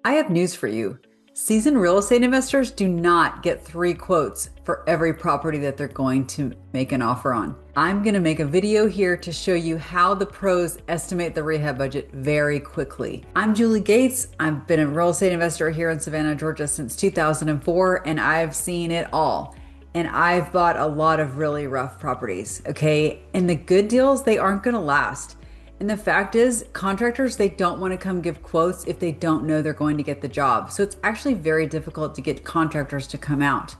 I have news for you. Seasoned real estate investors do not get 3 quotes for every property that they're going to make an offer on. I'm going to make a video here to show you how the pros estimate the rehab budget very quickly. I'm Julie Gates. I've been a real estate investor here in Savannah, Georgia since 2004, and I've seen it all. And I've bought a lot of really rough properties, okay? And the good deals, they aren't going to last. And the fact is, contractors, they don't want to come give quotes if they don't know they're going to get the job. So it's actually very difficult to get contractors to come out.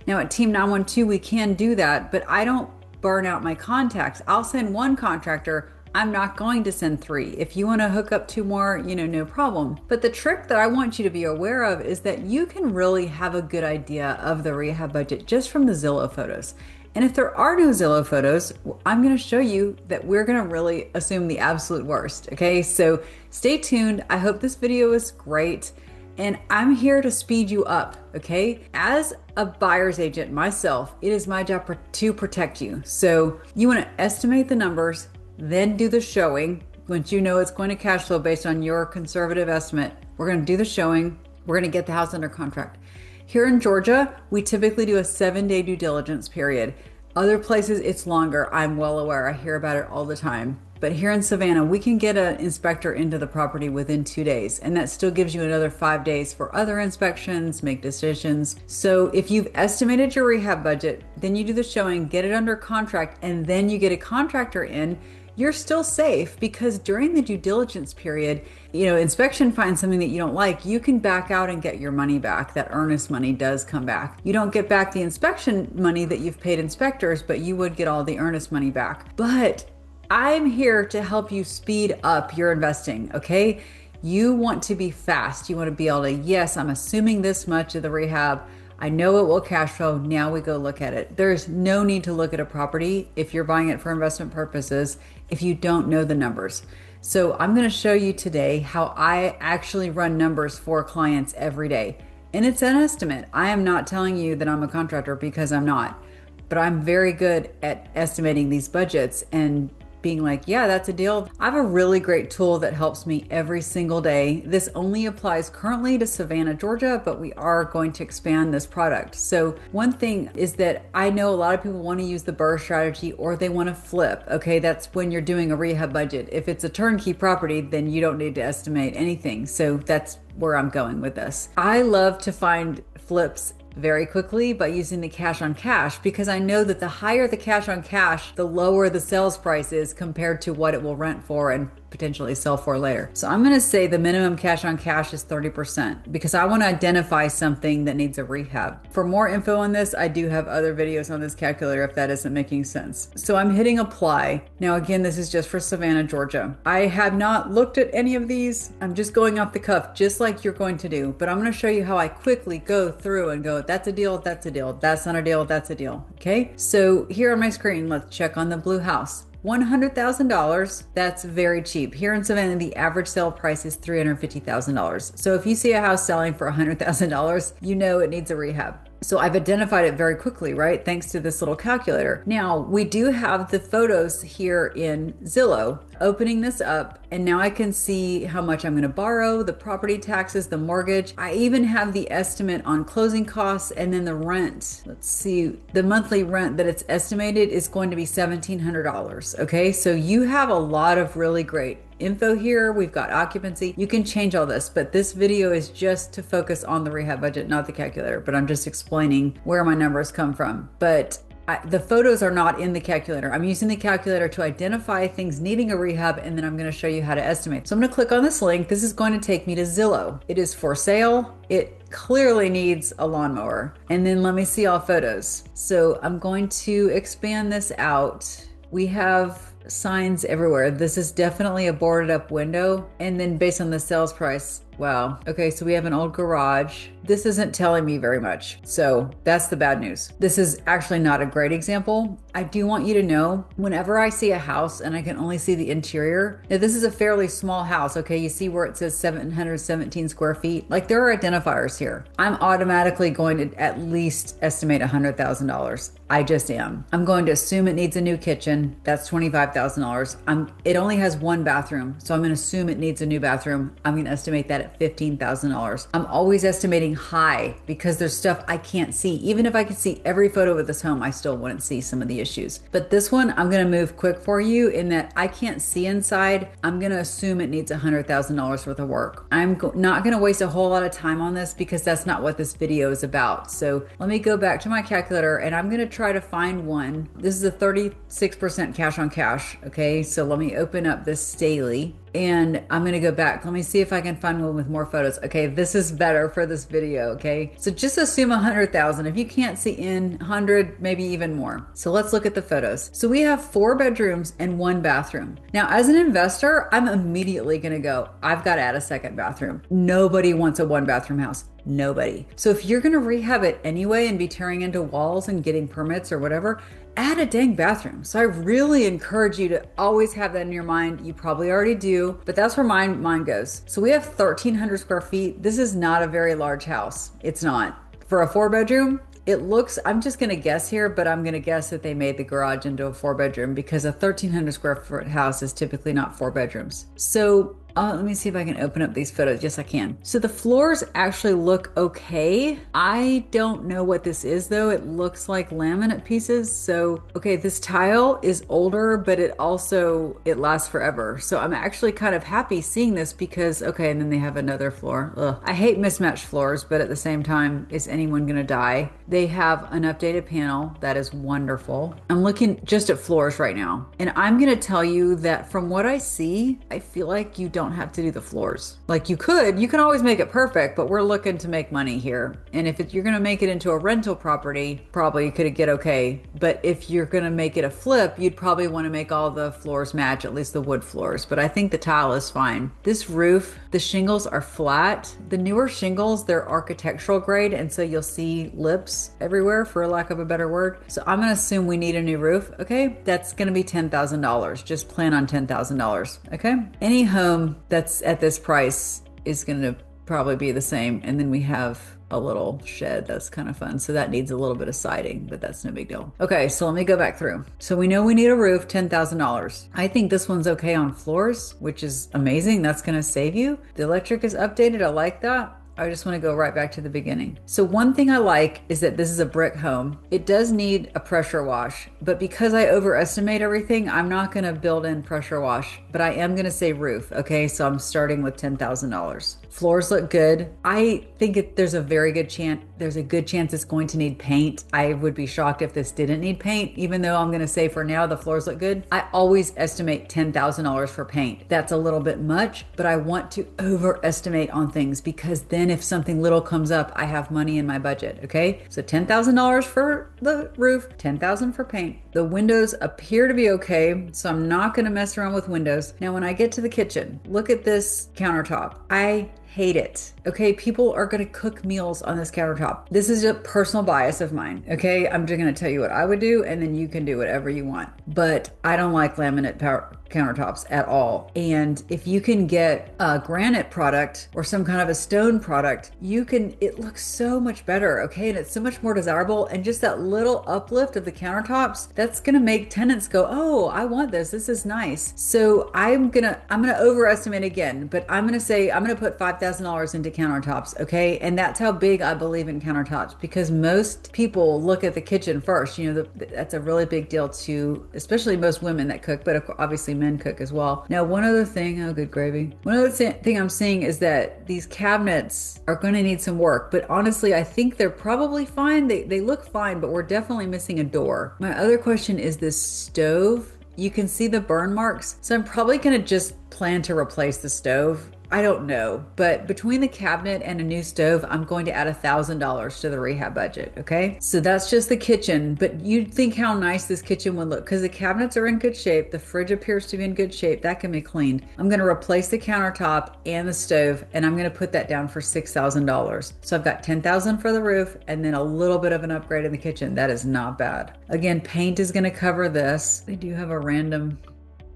Now at Team 912, we can do that, but I don't burn out my contacts. I'll send one contractor. I'm not going to send 3. If you want to hook up 2 more, no problem. But the trick that I want you to be aware of is that you can really have a good idea of the rehab budget just from the Zillow photos. And if there are no Zillow photos, I'm going to show you that we're going to really assume the absolute worst. Okay, so stay tuned. I hope this video is great. And I'm here to speed you up. Okay, as a buyer's agent myself, it is my job to protect you. So you want to estimate the numbers, then do the showing. Once you know it's going to cash flow based on your conservative estimate, we're going to do the showing. We're going to get the house under contract. Here in Georgia, we typically do a 7-day due diligence period. Other places, it's longer. I'm well aware. I hear about it all the time. But here in Savannah, we can get an inspector into the property within 2 days, and that still gives you another 5 days for other inspections, make decisions. So if you've estimated your rehab budget, then you do the showing, get it under contract, and then you get a contractor in, you're still safe because during the due diligence period, inspection finds something that you don't like, you can back out and get your money back. That earnest money does come back. You don't get back the inspection money that you've paid inspectors, but you would get all the earnest money back. But I'm here to help you speed up your investing, okay? You want to be fast. You want to be able to, yes, I'm assuming this much of the rehab. I know it will cash flow. Now we go look at it. There's no need to look at a property if you're buying it for investment purposes if you don't know the numbers. So I'm going to show you today how I actually run numbers for clients every day. And it's an estimate. I am not telling you that I'm a contractor because I'm not, but I'm very good at estimating these budgets and being like, yeah, that's a deal. I have a really great tool that helps me every single day. This only applies currently to Savannah, Georgia, but we are going to expand this product. So one thing is that I know a lot of people want to use the BRRRR strategy or they want to flip. Okay, that's when you're doing a rehab budget. If it's a turnkey property, then you don't need to estimate anything. So that's where I'm going with this. I love to find flips very quickly by using the cash on cash because I know that the higher the cash on cash, the lower the sales price is compared to what it will rent for and potentially sell for later. So I'm going to say the minimum cash on cash is 30% because I want to identify something that needs a rehab. For more info on this, I do have other videos on this calculator if that isn't making sense. So I'm hitting apply. Now again, this is just for Savannah, Georgia. I have not looked at any of these. I'm just going off the cuff, just like you're going to do, but I'm going to show you how I quickly go through and go, that's a deal, that's a deal, that's not a deal, that's a deal. Okay, so here on my screen, let's check on the blue house. $100,000, that's very cheap. Here in Savannah, the average sale price is $350,000. So if you see a house selling for $100,000, you know it needs a rehab. So I've identified it very quickly, right? Thanks to this little calculator. Now we do have the photos here in Zillow. Opening this up, and now I can see how much I'm going to borrow, the property taxes, the mortgage. I even have the estimate on closing costs and then the rent. Let's see, the monthly rent that it's estimated is going to be $1,700. Okay, so you have a lot of really great info here. We've got occupancy. You can change all this, but this video is just to focus on the rehab budget, not the calculator, but I'm just explaining where my numbers come from. But the photos are not in the calculator. I'm using the calculator to identify things needing a rehab, and then I'm going to show you how to estimate. So I'm going to click on this link. This is going to take me to Zillow. It is for sale. It clearly needs a lawnmower. And then let me see all photos. So I'm going to expand this out. We have signs everywhere. This is definitely a boarded up window. And then based on the sales price, wow. Okay, so we have an old garage. this isn't telling me very much. So that's the bad news. This is actually not a great example. I do want you to know, whenever I see a house and I can only see the interior, now this is a fairly small house, okay? You see where it says 717 square feet? Like, there are identifiers here. I'm automatically going to at least estimate $100,000. I just am. I'm going to assume it needs a new kitchen. That's $25,000. It only has one bathroom, so I'm going to assume it needs a new bathroom. I'm going to estimate that at $15,000. I'm always estimating high because there's stuff I can't see. Even if I could see every photo of this home, I still wouldn't see some of the issues. But this one, I'm going to move quick for you in that I can't see inside. I'm going to assume it needs $100,000 worth of work. I'm not going to waste a whole lot of time on this because that's not what this video is about. So let me go back to my calculator and I'm going to try to find one. This is a 36% cash on cash. Okay, so let me open up this daily and I'm going to go back. Let me see if I can find one with more photos. Okay, this is better for this video. Okay, so just assume 100,000. If you can't see in 100, maybe even more. So let's look at the photos. So we have 4 bedrooms and 1 bathroom. Now, as an investor, I'm immediately going to go, I've got to add a second bathroom. Nobody wants a 1 bathroom house. Nobody. So if you're going to rehab it anyway and be tearing into walls and getting permits or whatever, add a dang bathroom. So I really encourage you to always have that in your mind. You probably already do, but that's where mine goes. So we have 1,300 square feet. This is not a very large house. It's not. For a 4-bedroom, it looks, I'm just going to guess here, but I'm going to guess that they made the garage into a 4-bedroom because a 1,300 square foot house is typically not 4 bedrooms. So let me see if I can open up these photos. Yes, I can. So the floors actually look okay. I don't know what this is though. It looks like laminate pieces. So, okay, this tile is older, but it lasts forever. So I'm actually kind of happy seeing this because, okay, and then they have another floor. Ugh. I hate mismatched floors, but at the same time, is anyone gonna die? They have an updated panel. That is wonderful. I'm looking just at floors right now. And I'm gonna tell you that from what I see, I feel like you don't have to do the floors. Like you can always make it perfect, but we're looking to make money here. And if you're going to make it into a rental property, probably you could get okay. But if you're going to make it a flip, you'd probably want to make all the floors match, at least the wood floors. But I think the tile is fine. This roof, the shingles are flat. The newer shingles, they're architectural grade. And so you'll see lips everywhere, for lack of a better word. So I'm going to assume we need a new roof. Okay. That's going to be $10,000. Just plan on $10,000. Okay. Any home that's at this price is going to probably be the same. And then we have a little shed that's kind of fun. So that needs a little bit of siding, but that's no big deal. Okay, so let me go back through. So we know we need a roof, $10,000. I think this one's okay on floors, which is amazing. That's going to save you. The electric is updated. I like that. I just want to go right back to the beginning. So one thing I like is that this is a brick home. It does need a pressure wash, but because I overestimate everything, I'm not going to build in pressure wash, but I am going to say roof. Okay, so I'm starting with $10,000. Floors look good. I think there's a very good chance, it's going to need paint. I would be shocked if this didn't need paint, even though I'm going to say for now the floors look good. I always estimate $10,000 for paint. That's a little bit much, but I want to overestimate on things because then if something little comes up, I have money in my budget. Okay, so $10,000 for the roof, $10,000 for paint. The windows appear to be okay, so I'm not going to mess around with windows. Now, when I get to the kitchen, look at this countertop. I hate it. Okay, people are going to cook meals on this countertop. This is a personal bias of mine. Okay, I'm just going to tell you what I would do, and then you can do whatever you want. But I don't like laminate countertops at all. And if you can get a granite product or some kind of a stone product, it looks so much better. Okay, and it's so much more desirable. And just that little uplift of the countertops, that's going to make tenants go, oh, I want this. This is nice. So I'm going to overestimate again, but I'm going to put $5,000 into countertops. Okay. And that's how big I believe in countertops, because most people look at the kitchen first. You know, that's a really big deal to, especially most women that cook, but obviously men cook as well. Now, one other thing, oh, good gravy. One other thing I'm seeing is that these cabinets are going to need some work, but honestly, I think they're probably fine. They look fine, but we're definitely missing a door. My other question is this stove. You can see the burn marks. So I'm probably going to just plan to replace the stove. I don't know, but between the cabinet and a new stove, I'm going to add $1,000 to the rehab budget. Okay. So that's just the kitchen, but you'd think how nice this kitchen would look because the cabinets are in good shape. The fridge appears to be in good shape. That can be cleaned. I'm going to replace the countertop and the stove, and I'm going to put that down for $6,000. So I've got $10,000 for the roof and then a little bit of an upgrade in the kitchen. That is not bad. Again, paint is going to cover this. They do have a random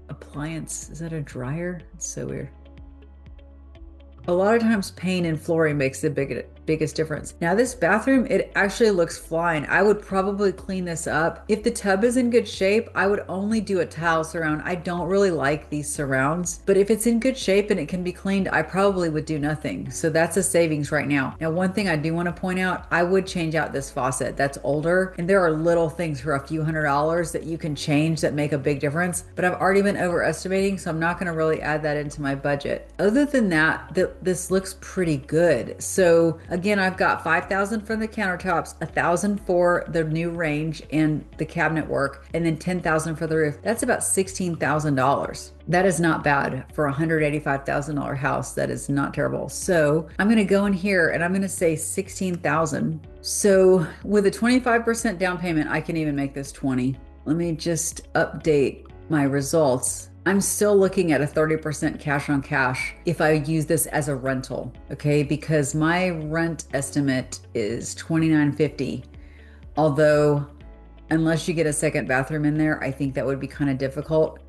appliance. Is that a dryer? It's so weird. A lot of times paint and flooring makes the biggest difference. Now this bathroom, it actually looks fine. I would probably clean this up. If the tub is in good shape, I would only do a tile surround. I don't really like these surrounds, but if it's in good shape and it can be cleaned, I probably would do nothing. So that's a savings right now. Now, one thing I do want to point out, I would change out this faucet. That's older, and there are little things for a few $100s that you can change that make a big difference, but I've already been overestimating, so I'm not going to really add that into my budget. Other than that, this looks pretty good. So again, I've got $5,000 for the countertops, $1,000 for the new range and the cabinet work, and then $10,000 for the roof. That's about $16,000. That is not bad for a $185,000 house. That is not terrible. So I'm going to go in here and I'm going to say $16,000. So with a 25% down payment, I can even make this 20. Let me just update my results. I'm still looking at a 30% cash on cash if I use this as a rental, okay? Because my rent estimate is $29.50. Although, unless you get a second bathroom in there, I think that would be kind of difficult.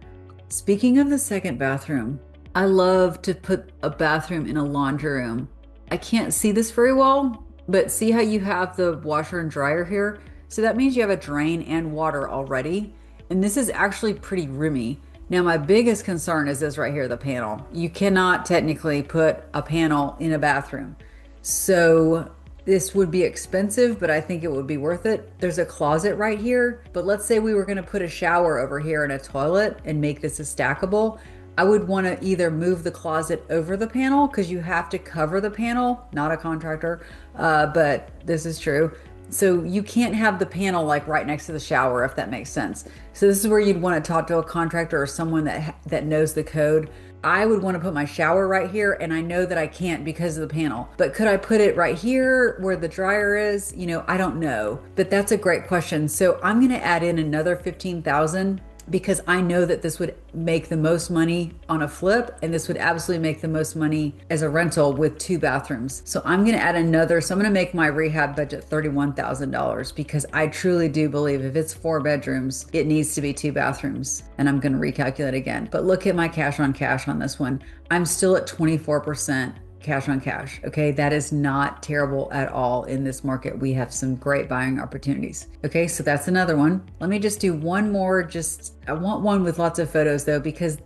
Speaking of the second bathroom, I love to put a bathroom in a laundry room. I can't see this very well, but see how you have the washer and dryer here? So that means you have a drain and water already. And this is actually pretty roomy. Now, my biggest concern is this right here, the panel. You cannot technically put a panel in a bathroom. So this would be expensive, but I think it would be worth it. There's a closet right here, but let's say we were gonna put a shower over here and a toilet and make this a stackable. I would wanna either move the closet over the panel because you have to cover the panel, not a contractor, but this is true. So you can't have the panel like right next to the shower, if that makes sense. So this is where you'd want to talk to a contractor or someone that knows the code. I would want to put my shower right here, and I know that I can't because of the panel. But could I put it right here where the dryer is? You know, I don't know. But that's a great question. So I'm going to add in another $15,000 because I know that this would make the most money on a flip, and this would absolutely make the most money as a rental with 2 bathrooms. So I'm going to add another. So I'm going to make my rehab budget $31,000 because I truly do believe if it's 4 bedrooms, it needs to be 2 bathrooms. And I'm going to recalculate again. But look at my cash on cash on this one. I'm still at 24% cash on cash. Okay. That is not terrible at all in this market. We have some great buying opportunities. Okay. So that's another one. Let me just do one more. I want one with lots of photos though, because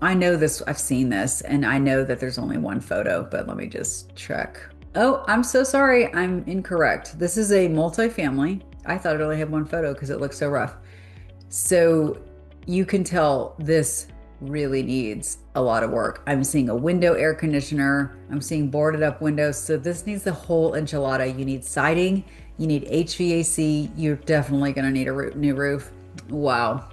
I know this, I've seen this and I know that there's only one photo, but let me just check. Oh, I'm so sorry. I'm incorrect. This is a multifamily. I thought it only had one photo because it looks so rough. So you can tell this really needs a lot of work. I'm seeing a window air conditioner. I'm seeing boarded up windows. So this needs the whole enchilada. You need siding, you need HVAC. You're definitely going to need a new roof. Wow.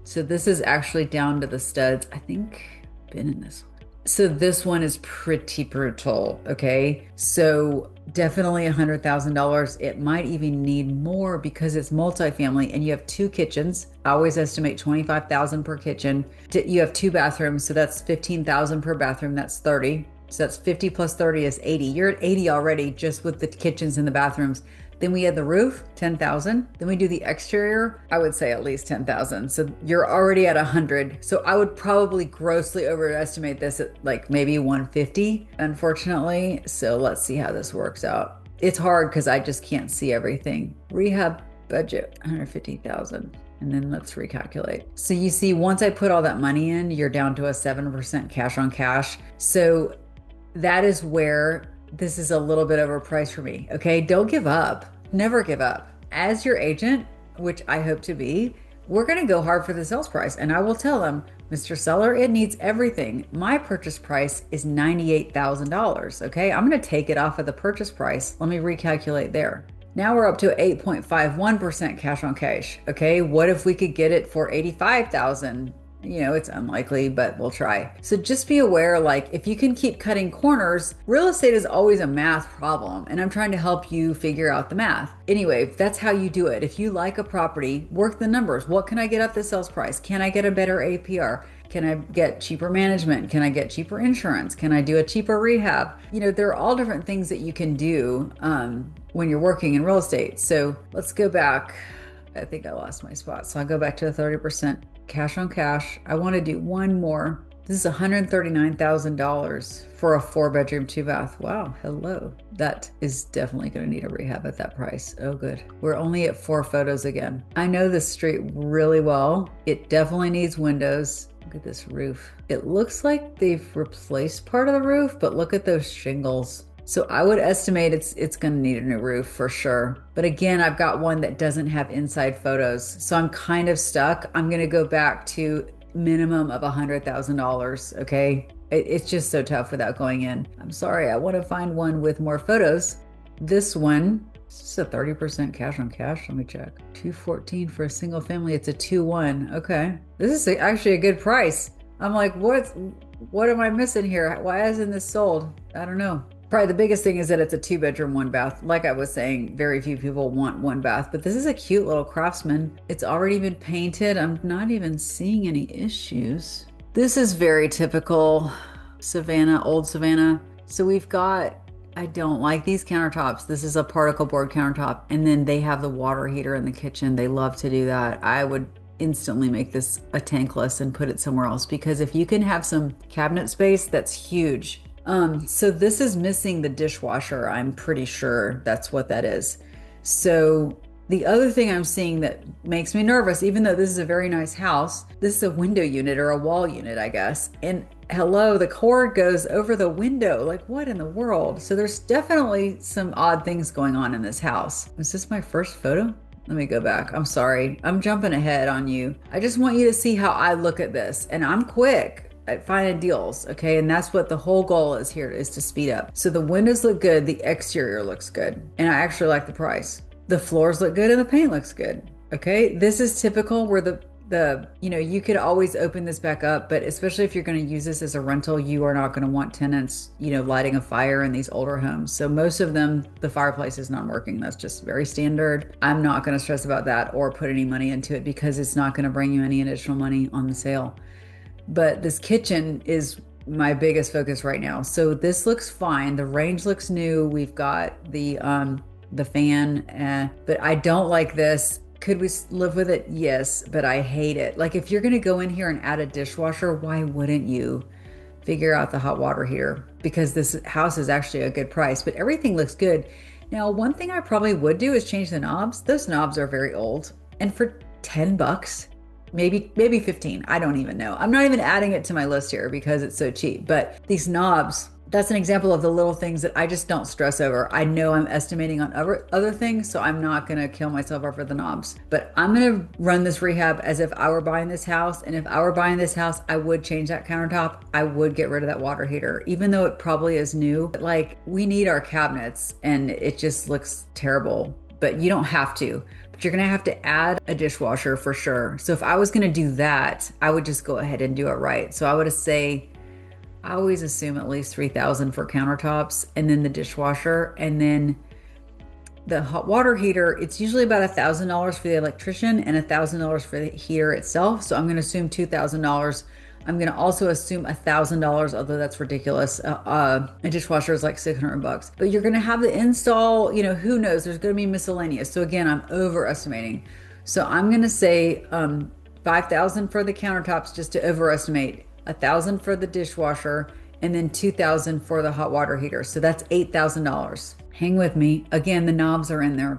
So this is actually down to the studs. I think I've been in this one. So this one is pretty brutal. Okay. So definitely $100,000. It might even need more because it's multifamily and you have 2 kitchens. I always estimate $25,000 per kitchen. You have 2 bathrooms. So that's $15,000 per bathroom. That's 30. So that's 50 plus 30 is 80. You're at 80 already just with the kitchens and the bathrooms. Then we add the roof, 10,000. Then we do the exterior, I would say at least 10,000. So you're already at 100. So I would probably grossly overestimate this at like maybe 150, unfortunately. So let's see how this works out. It's hard because I just can't see everything. Rehab budget, 150,000. And then let's recalculate. So you see, once I put all that money in, you're down to a 7% cash on cash. So that is where this is a little bit overpriced for me. Okay. Don't give up. Never give up. As your agent, which I hope to be, we're going to go hard for the sales price. And I will tell them, Mr. Seller, it needs everything. My purchase price is $98,000. Okay. I'm going to take it off of the purchase price. Let me recalculate there. Now we're up to 8.51% cash on cash. Okay. What if we could get it for $85,000? It's unlikely, but we'll try. So just be aware, like if you can keep cutting corners, real estate is always a math problem. And I'm trying to help you figure out the math. Anyway, that's how you do it. If you like a property, work the numbers. What can I get up the sales price? Can I get a better APR? Can I get cheaper management? Can I get cheaper insurance? Can I do a cheaper rehab? There are all different things that you can do when you're working in real estate. So let's go back. I think I lost my spot. So I'll go back to the 30% cash on cash. I want to do one more. This is $139,000 for a 4-bedroom, 2-bath. Wow, hello. That is definitely going to need a rehab at that price. Oh, good. We're only at 4 photos again. I know this street really well. It definitely needs windows. Look at this roof. It looks like they've replaced part of the roof, but look at those shingles. So I would estimate it's going to need a new roof for sure. But again, I've got one that doesn't have inside photos. So I'm kind of stuck. I'm going to go back to minimum of $100,000. Okay. It's just so tough without going in. I'm sorry. I want to find one with more photos. This one, it's a 30% cash on cash. Let me check. $214 for a single family. It's a 2-1. Okay. This is actually a good price. I'm like, what am I missing here? Why isn't this sold? I don't know. Probably the biggest thing is that it's a 2-bedroom, 1-bath. Like I was saying, very few people want 1-bath, but this is a cute little Craftsman. It's already been painted. I'm not even seeing any issues. This is very typical Savannah, old Savannah. So we've got, I don't like these countertops. This is a particle board countertop. And then they have the water heater in the kitchen. They love to do that. I would instantly make this a tankless and put it somewhere else, because if you can have some cabinet space, that's huge. So this is missing the dishwasher. I'm pretty sure that's what that is. So the other thing I'm seeing that makes me nervous, even though this is a very nice house, this is a window unit or a wall unit, I guess. And hello, the cord goes over the window. Like, what in the world? So there's definitely some odd things going on in this house. Is this my first photo? Let me go back. I'm sorry. I'm jumping ahead on you. I just want you to see how I look at this. And I'm quick at finding deals, okay? And that's what the whole goal is here, is to speed up. So the windows look good, the exterior looks good, and I actually like the price. The floors look good and the paint looks good, okay? This is typical where you could always open this back up, but especially if you're gonna use this as a rental, you are not gonna want tenants, lighting a fire in these older homes. So most of them, the fireplace is not working. That's just very standard. I'm not gonna stress about that or put any money into it because it's not gonna bring you any additional money on the sale. But this kitchen is my biggest focus right now. So this looks fine. The range looks new. We've got the fan, but I don't like this. Could we live with it? Yes, but I hate it. Like if you're gonna go in here and add a dishwasher, why wouldn't you figure out the hot water heater? Because this house is actually a good price, but everything looks good. Now, one thing I probably would do is change the knobs. Those knobs are very old. And for $10, maybe 15. I don't even know. I'm not even adding it to my list here because it's so cheap. But these knobs, that's an example of the little things that I just don't stress over. I know I'm estimating on other things, so I'm not going to kill myself over the knobs. But I'm going to run this rehab as if I were buying this house. And if I were buying this house, I would change that countertop. I would get rid of that water heater, even though it probably is new. But like, we need our cabinets and it just looks terrible. But you don't have to. But you're gonna have to add a dishwasher for sure. So if I was gonna do that, I would just go ahead and do it right. So I would say, I always assume at least $3,000 for countertops and then the dishwasher, and then the hot water heater, it's usually about $1,000 for the electrician and $1,000 for the heater itself. So I'm gonna assume $2,000. I'm going to also assume $1,000, although that's ridiculous. A dishwasher is like $600, but you're going to have the install, who knows, there's going to be miscellaneous. So again, I'm overestimating. So I'm going to say $5,000 for the countertops, just to overestimate, $1,000 for the dishwasher, and then $2,000 for the hot water heater. So that's $8,000. Hang with me. Again, the knobs are in there.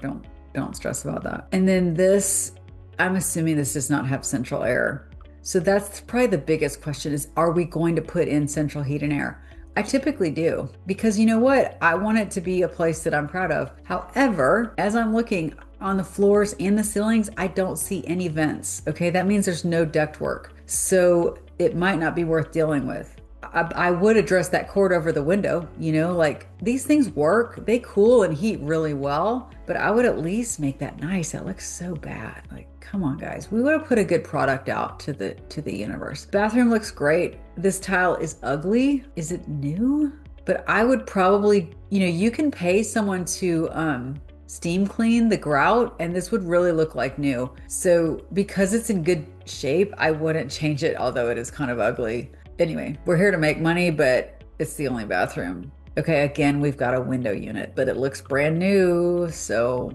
Don't stress about that. And then this, I'm assuming this does not have central air. So that's probably the biggest question is, are we going to put in central heat and air? I typically do, because you know what? I want it to be a place that I'm proud of. However, as I'm looking on the floors and the ceilings, I don't see any vents. Okay, that means there's no duct work. So it might not be worth dealing with. I would address that cord over the window, like these things work, they cool and heat really well, but I would at least make that nice. That looks so bad. Like, come on, guys. We would have put a good product out to the universe. Bathroom looks great. This tile is ugly. Is it new? But I would probably, you can pay someone to steam clean the grout and this would really look like new. So because it's in good shape, I wouldn't change it, although it is kind of ugly. Anyway, we're here to make money, but it's the only bathroom. Okay, again, we've got a window unit, but it looks brand new. So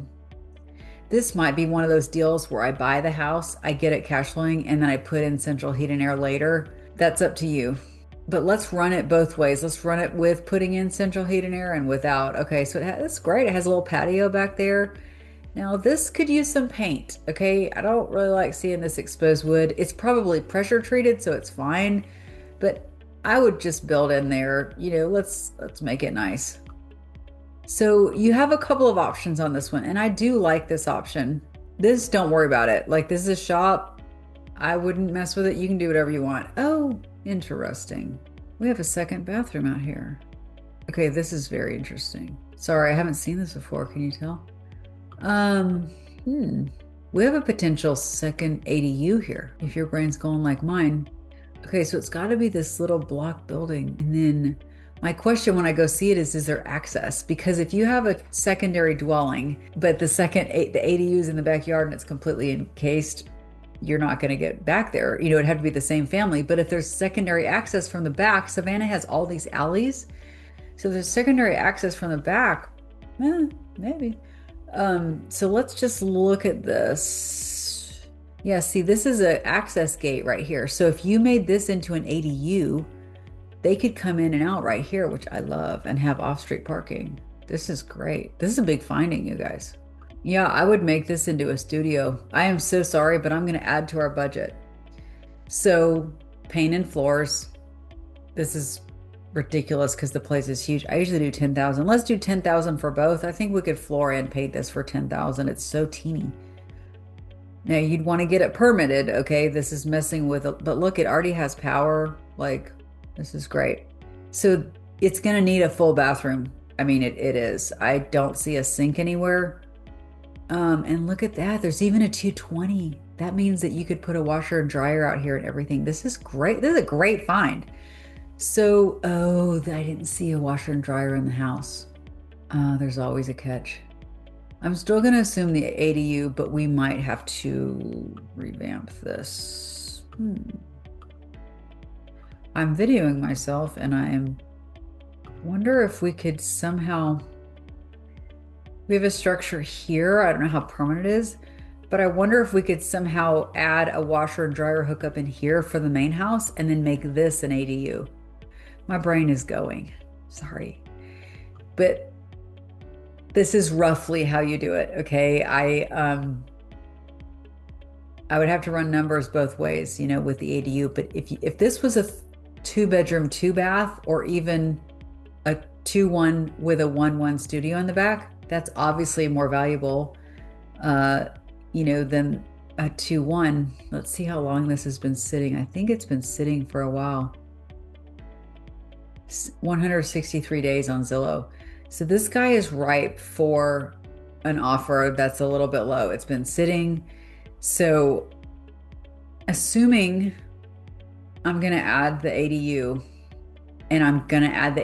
this might be one of those deals where I buy the house, I get it cash flowing, and then I put in central heat and air later. That's up to you. But let's run it both ways. Let's run it with putting in central heat and air and without. Okay, so it's great. It has a little patio back there. Now this could use some paint. Okay, I don't really like seeing this exposed wood. It's probably pressure treated, so it's fine. But I would just build in there, let's make it nice. So you have a couple of options on this one, and I do like this option. This, don't worry about it. Like, this is a shop. I wouldn't mess with it. You can do whatever you want. Oh, interesting. We have a second bathroom out here. Okay, this is very interesting. Sorry, I haven't seen this before. Can you tell? We have a potential second ADU here, if your brain's going like mine. Okay, so it's got to be this little block building. And then my question when I go see it is there access? Because if you have a secondary dwelling, but the ADU is in the backyard and it's completely encased, you're not going to get back there. It'd have to be the same family. But if there's secondary access from the back, Savannah has all these alleys. So there's secondary access from the back. Maybe. So let's just look at this. Yeah, see, this is an access gate right here. So if you made this into an ADU, they could come in and out right here, which I love, and have off-street parking. This is great. This is a big finding, you guys. Yeah, I would make this into a studio. I am so sorry, but I'm going to add to our budget. So paint and floors. This is ridiculous because the place is huge. I usually do 10,000. Let's do 10,000 for both. I think we could floor and paint this for 10,000. It's so teeny. Now you'd want to get it permitted. Okay, this is messing with it, but look, it already has power. Like, this is great. So it's going to need a full bathroom. I mean, it is. I don't see a sink anywhere. And look at that. There's even a 220. That means that you could put a washer and dryer out here and everything. This is great. This is a great find. So, I didn't see a washer and dryer in the house. There's always a catch. I'm still going to assume the ADU, but we might have to revamp this. I'm videoing myself and wonder if we could somehow, we have a structure here. I don't know how permanent it is, but I wonder if we could somehow add a washer and dryer hookup in here for the main house and then make this an ADU. My brain is going, sorry. But this is roughly how you do it, okay? I would have to run numbers both ways, with the ADU. But if this was a 2-bedroom, 2-bath, or even a 2-1 with a 1-1 studio in the back, that's obviously more valuable, than a 2-1. Let's see how long this has been sitting. I think it's been sitting for a while. 163 days on Zillow. So this guy is ripe for an offer that's a little bit low. It's been sitting. So assuming I'm going to add the ADU and I'm going to add the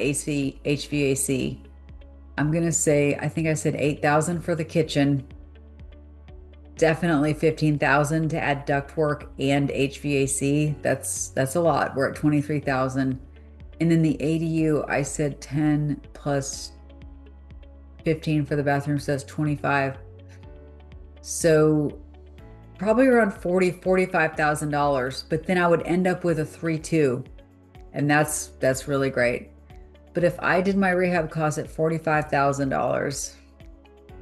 HVAC, I'm going to say, I think I said 8,000 for the kitchen. Definitely 15,000 to add ductwork and HVAC. That's a lot. We're at 23,000. And then the ADU, I said 10 plus 15 for the bathroom, so that's 25. So probably around $45,000, but then I would end up with a 3.2, and that's really great. But if I did my rehab cost at $45,000,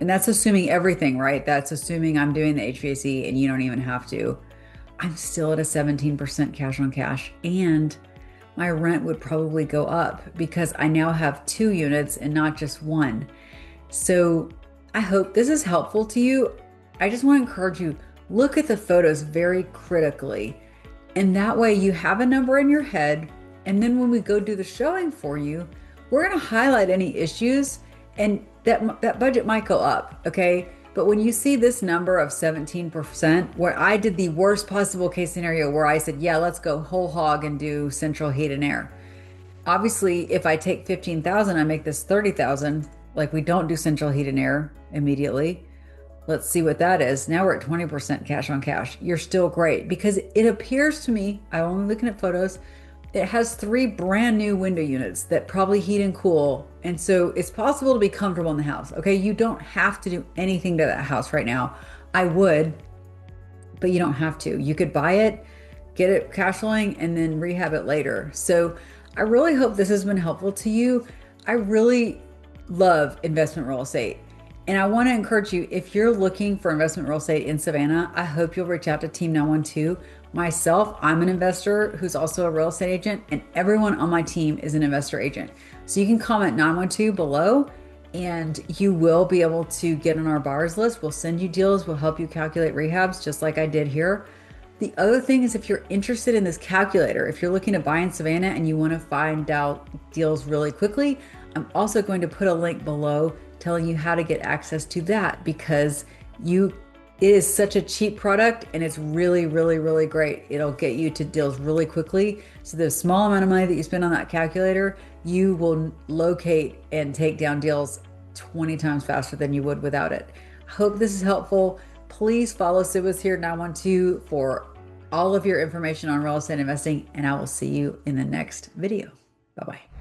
and that's assuming everything, right? That's assuming I'm doing the HVAC and you don't even have to. I'm still at a 17% cash on cash, and my rent would probably go up because I now have 2 units and not just 1. So I hope this is helpful to you. I just want to encourage you, look at the photos very critically. And that way you have a number in your head And then when we go do the showing for you, we're going to highlight any issues, and that budget might go up, okay? But when you see this number of 17%, where I did the worst possible case scenario where I said, yeah, let's go whole hog and do central heat and air. Obviously, if I take 15,000, I make this 30,000. Like, we don't do central heat and air immediately. Let's see what that is. Now we're at 20% cash on cash. You're still great because it appears to me, I'm only looking at photos, it has 3 brand new window units that probably heat and cool. And so it's possible to be comfortable in the house. Okay. You don't have to do anything to that house right now. I would, but you don't have to. You could buy it, get it cash flowing, and then rehab it later. So I really hope this has been helpful to you. I really love investment real estate. And I want to encourage you, if you're looking for investment real estate in Savannah, I hope you'll reach out to Team 912. Myself, I'm an investor who's also a real estate agent, and everyone on my team is an investor agent. So you can comment 912 below, and you will be able to get on our buyers list. We'll send you deals. We'll help you calculate rehabs just like I did here. The other thing is, if you're interested in this calculator, if you're looking to buy in Savannah and you want to find out deals really quickly, I'm also going to put a link below telling you how to get access to that, because it is such a cheap product and it's really, really, really great. It'll get you to deals really quickly. So the small amount of money that you spend on that calculator, you will locate and take down deals 20 times faster than you would without it. I hope this is helpful. Please follow Subas here 912 for all of your information on real estate investing, and I will see you in the next video. Bye-bye.